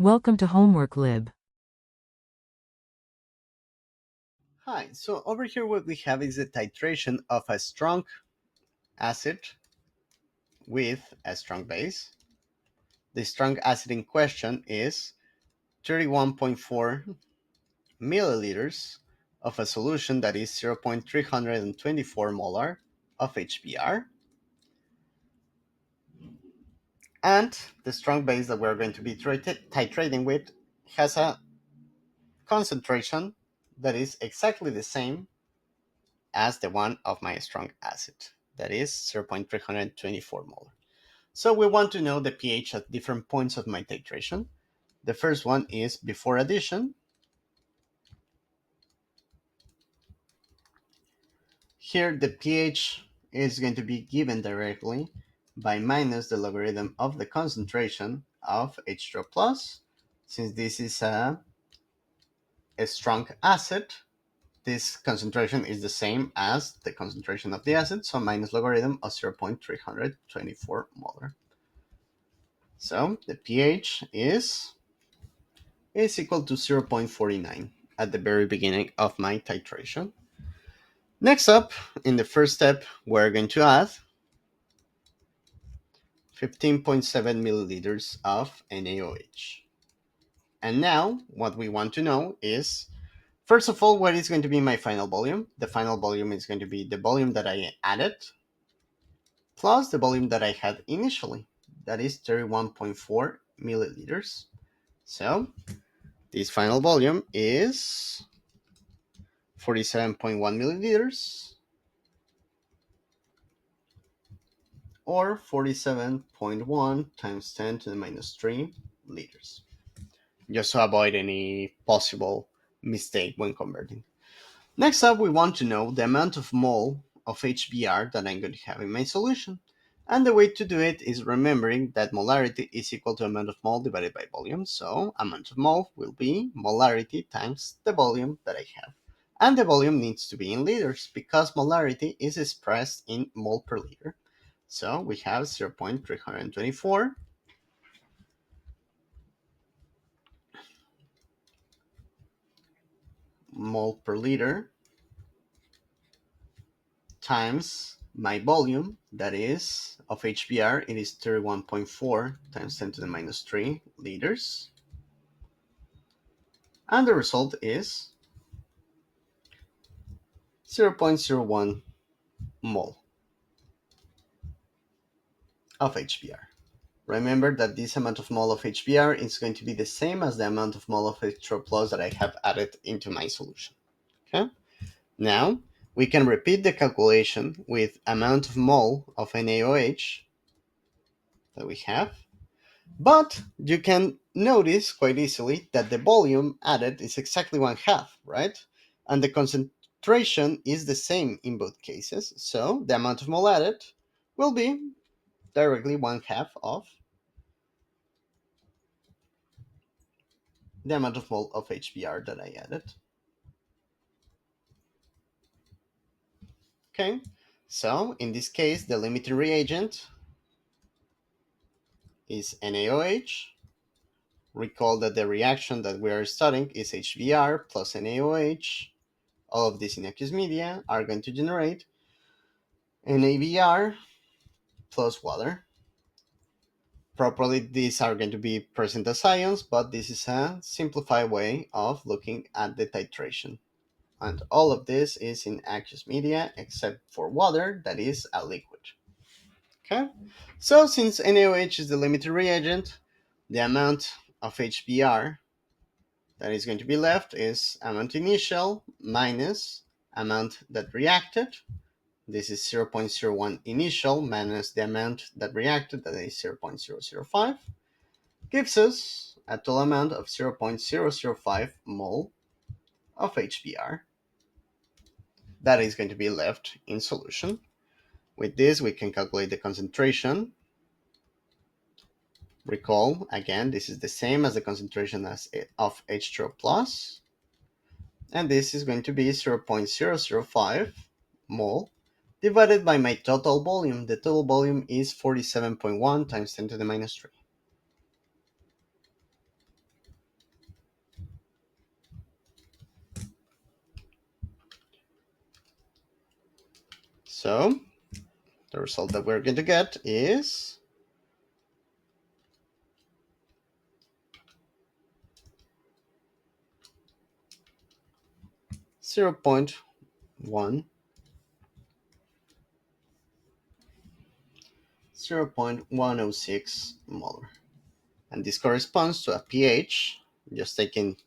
Welcome to Homework Lib. Hi, so over here what we have is a titration of a strong acid with a strong base. The strong acid in question is 31.4 milliliters of a solution that is 0.324 molar of HBr. And the strong base that we're going to be titrating with has a concentration that is exactly the same as the one of my strong acid, that is 0.324 molar. So we want to know the pH at different points of my titration. The first one is before addition. Here the pH is going to be given directly by minus the logarithm of the concentration of H2O plus. Since this is a strong acid, this concentration is the same as the concentration of the acid, so minus logarithm of 0.324 molar. So the pH is equal to 0.49 at the very beginning of my titration. Next up, in the first step, we're going to add 15.7 milliliters of NaOH. And now, what we want to know is, first of all, what is going to be my final volume? The final volume is going to be the volume that I added plus the volume that I had initially. That is 31.4 milliliters. So, this final volume is 47.1 milliliters or 47.1 times 10 to the minus 3 liters, just to avoid any possible mistake when converting. Next up, we want to know the amount of mole of HBr that I'm going to have in my solution. And the way to do it is remembering that molarity is equal to amount of mole divided by volume. So amount of mole will be molarity times the volume that I have. And the volume needs to be in liters because molarity is expressed in mole per liter. So we have 0.324 mole per liter times my volume, that is, of HBr, it is 31.4 times 10 to the minus 3 liters. And the result is 0.01 mole of HBr. Remember that this amount of mole of HBr is going to be the same as the amount of mole of H2O plus that I have added into my solution. Okay? Now, we can repeat the calculation with amount of mole of NaOH that we have. But you can notice quite easily that the volume added is exactly one half, right? And the concentration is the same in both cases. So the amount of mole added will be directly one half of the amount of mole of HBr that I added. Okay, so in this case, the limiting reagent is NaOH. Recall that the reaction that we are studying is HBr plus NaOH. All of these in aqueous media are going to generate NABr plus water. Properly, these are going to be present as ions, but this is a simplified way of looking at the titration. And all of this is in aqueous media except for water, that is a liquid. Okay, so since NaOH is the limited reagent, the amount of HBr that is going to be left is amount initial minus amount that reacted. This is 0.01 initial minus the amount that reacted, that is 0.005, gives us a total amount of 0.005 mole of HBr that is going to be left in solution. With this, we can calculate the concentration. Recall, again, this is the same as the concentration of H2O plus, and this is going to be 0.005 mole divided by my total volume. The total volume is 47.1 times 10 to the minus 3. So the result that we're going to get is 0.1 0.106 molar. And this corresponds to a pH, just taking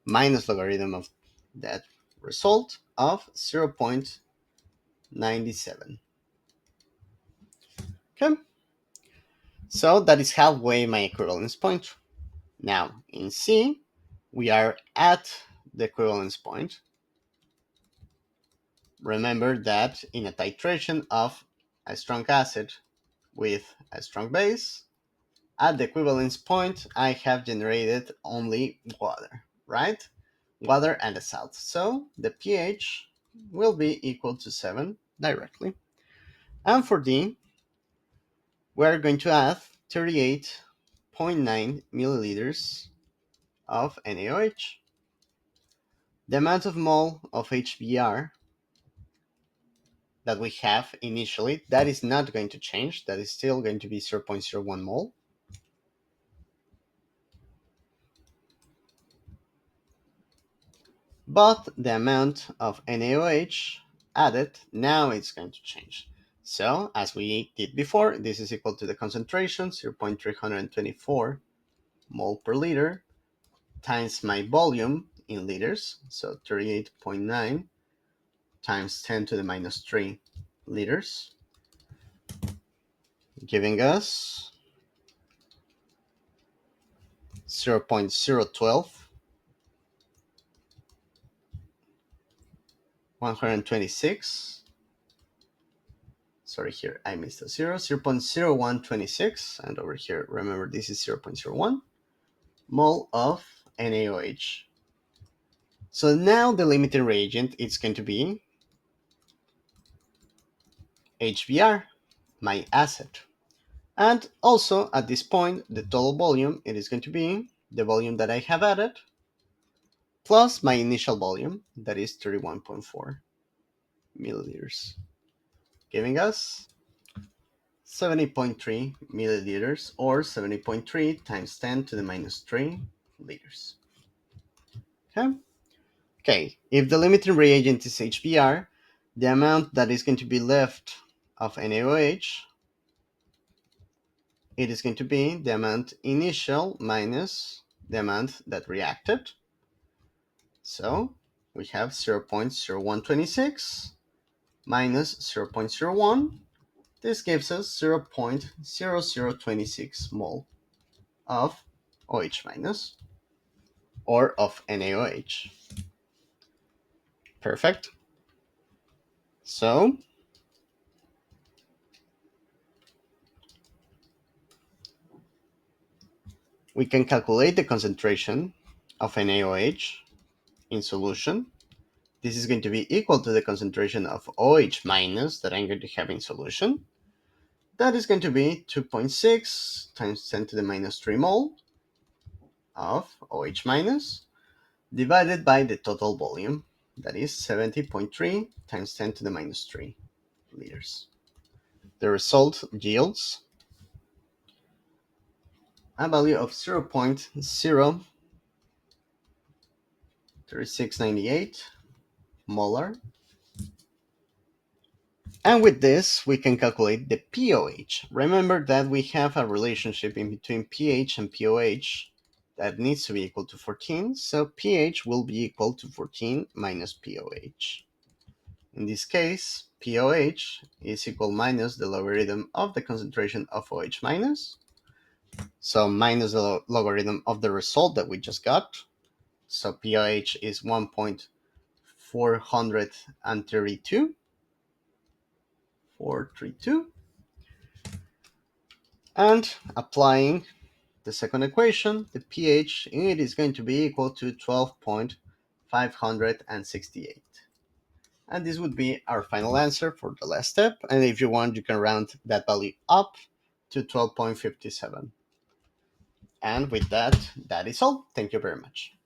minus logarithm of that result, of 0.97. Okay, so that is halfway my equivalence point. Now, in C, we are at the equivalence point. Remember that in a titration of a strong acid with a strong base, at the equivalence point, I have generated only water, right? Water and a salt. So the pH will be equal to 7 directly. And for D, we're going to add 38.9 milliliters of NaOH. The amount of mole of HBr that we have initially, that is not going to change. That is still going to be 0.01 mole. But the amount of NaOH added, now it's going to change. So, as we did before, this is equal to the concentration, 0.324 mole per liter, times my volume in liters, so 38.9 times 10 to the minus 3 liters, giving us 0.012 126. Sorry, here I missed a 0.0126, and over here, remember this is 0.01 mole of NaOH. So now the limiting reagent is going to be HBr, my acid. And also at this point, the total volume, it is going to be the volume that I have added plus my initial volume, that is 31.4 milliliters, giving us 70.3 milliliters, or 70.3 times 10 to the minus 3 liters. Okay? Okay, if the limiting reagent is HBr, the amount that is going to be left of NaOH, it is going to be the amount initial minus the amount that reacted. So we have 0.0126 minus 0.01. This gives us 0.0026 mole of OH minus, or of NaOH. Perfect. So we can calculate the concentration of NaOH in solution. This is going to be equal to the concentration of OH minus that I'm going to have in solution. That is going to be 2.6 times 10 to the minus 3 mole of OH minus, divided by the total volume, that is 70.3 times 10 to the minus 3 liters. The result yields a value of 0.03698 molar. And with this, we can calculate the pOH. Remember that we have a relationship in between pH and pOH that needs to be equal to 14, so pH will be equal to 14 minus pOH. In this case, pOH is equal minus the logarithm of the concentration of OH minus, so minus the logarithm of the result that we just got. So pOH is 1.432, and applying the second equation, the pH, it is going to be equal to 12.568. And this would be our final answer for the last step. And if you want, you can round that value up to 12.57. And with that, that is all. Thank you very much.